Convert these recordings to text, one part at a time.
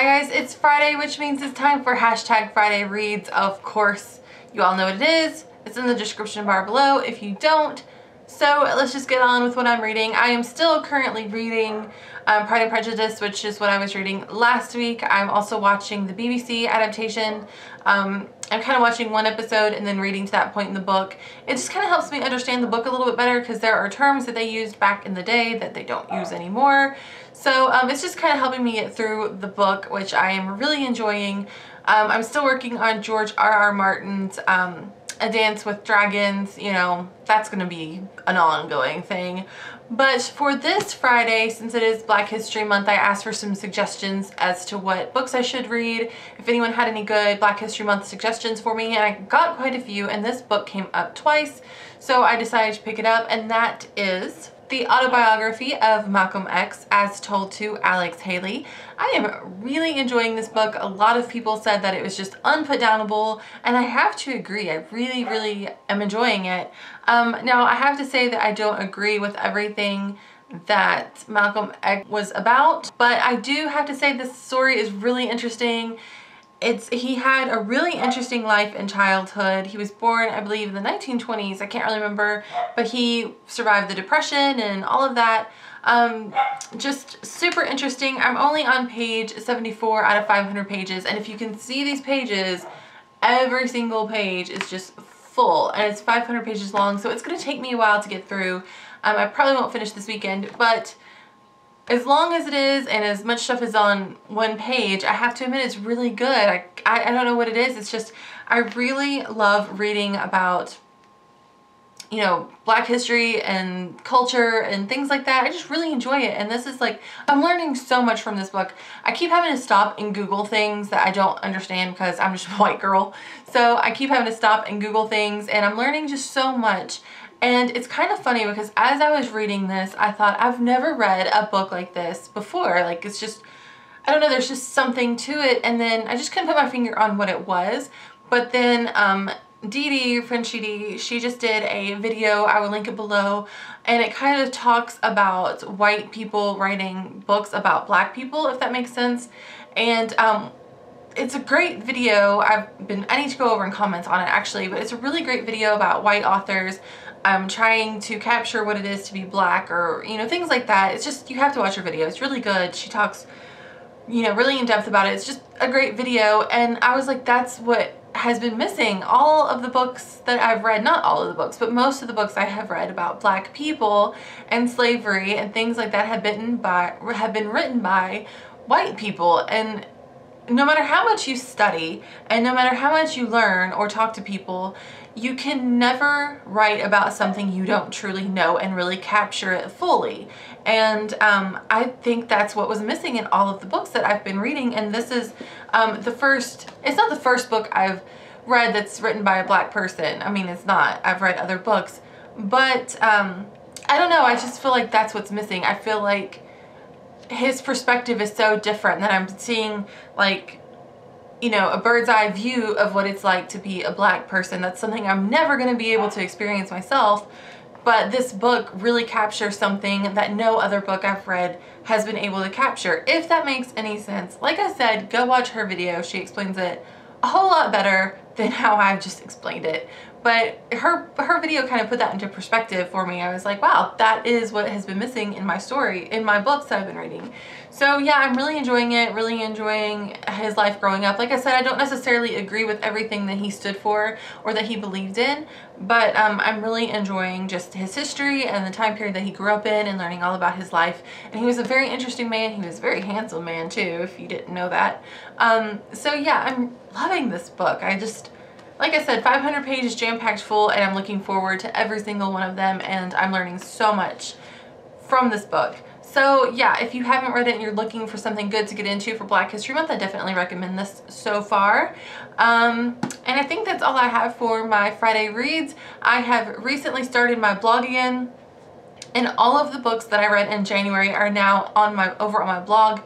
Hi guys, it's Friday, which means it's time for hashtag Friday Reads. Of course, you all know what it is. It's in the description bar below if you don't. So let's just get on with what I'm reading. I am still currently reading Pride and Prejudice, which is what I was reading last week. I'm also watching the BBC adaptation. I'm kind of watching one episode and then reading to that point in the book. It just kind of helps me understand the book a little bit better because there are terms that they used back in the day that they don't use anymore. So it's just kind of helping me get through the book, which I am really enjoying. I'm still working on George R.R. Martin's A Dance with Dragons. You know, that's going to be an ongoing thing. But for this Friday, since it is Black History Month, I asked for some suggestions as to what books I should read, if anyone had any good Black History Month suggestions for me, and I got quite a few, and this book came up twice, so I decided to pick it up, and that is The Autobiography of Malcolm X as Told to Alex Haley. I am really enjoying this book. A lot of people said that it was just unputdownable, and I have to agree. I really am enjoying it. Now, I have to say that I don't agree with everything that Malcolm X was about, but I do have to say this story is really interesting. He had a really interesting life in childhood. He was born, I believe, in the 1920s. I can't really remember, but he survived the Depression and all of that. Just super interesting. I'm only on page 74 out of 500 pages, and if you can see these pages, every single page is just full, and it's 500 pages long, so it's going to take me a while to get through. I probably won't finish this weekend, but as long as it is and as much stuff is on one page, I have to admit it's really good. I don't know what it is. It's just, I really love reading about, you know, Black history and culture and things like that. I just really enjoy it. And this is like, I'm learning so much from this book. I keep having to stop and Google things that I don't understand because I'm just a white girl. So I keep having to stop and Google things, and I'm learning just so much. And it's kind of funny because as I was reading this, I thought, I've never read a book like this before. Like, it's just, I don't know, there's just something to it. And then I just couldn't put my finger on what it was. But then Frenchiedee, she just did a video, I will link it below, and it kind of talks about white people writing books about Black people, if that makes sense. And it's a great video. I need to go over and comment on it actually, but it's a really great video about white authors trying to capture what it is to be Black, or, you know, things like that. It's just, you have to watch her video. It's really good. She talks, you know, really in depth about it. It's just a great video, and I was like, that's what has been missing. All of the books that I've read, not all of the books, but most of the books I have read about Black people and slavery and things like that have been written by white people. And no matter how much you study and no matter how much you learn or talk to people, you can never write about something you don't truly know and really capture it fully. And I think that's what was missing in all of the books that I've been reading. And this is it's not the first book I've read that's written by a Black person. I mean, it's not. I've read other books. But I don't know, I just feel like that's what's missing. I feel like his perspective is so different that I'm seeing, like, you know, a bird's eye view of what it's like to be a Black person. That's something I'm never going to be able to experience myself, but this book really captures something that no other book I've read has been able to capture, if that makes any sense. Like I said, go watch her video. She explains it a whole lot better than how I've just explained it. But her video kind of put that into perspective for me. I was like, wow, that is what has been missing in my story, in my books that I've been reading. So yeah, I'm really enjoying it, really enjoying his life growing up. Like I said, I don't necessarily agree with everything that he stood for or that he believed in, but I'm really enjoying just his history and the time period that he grew up in and learning all about his life. And he was a very interesting man. He was a very handsome man too, if you didn't know that. So yeah, I'm loving this book. Like I said, 500 pages jam-packed full, and I'm looking forward to every single one of them, and I'm learning so much from this book. So yeah, if you haven't read it and you're looking for something good to get into for Black History Month, I definitely recommend this so far. And I think that's all I have for my Friday reads. I have recently started my blog again, and all of the books that I read in January are now over on my blog.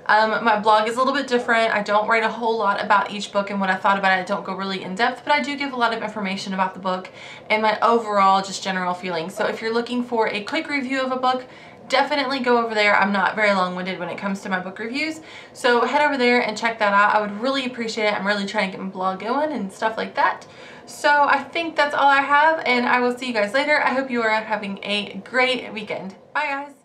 My blog is a little bit different. I don't write a whole lot about each book and what I thought about it. I don't go really in depth, but I do give a lot of information about the book and my overall just general feelings. So if you're looking for a quick review of a book, definitely go over there. I'm not very long-winded when it comes to my book reviews, so head over there and check that out. I would really appreciate it. I'm really trying to get my blog going and stuff like that. So I think that's all I have, and I will see you guys later. I hope you are having a great weekend. Bye guys.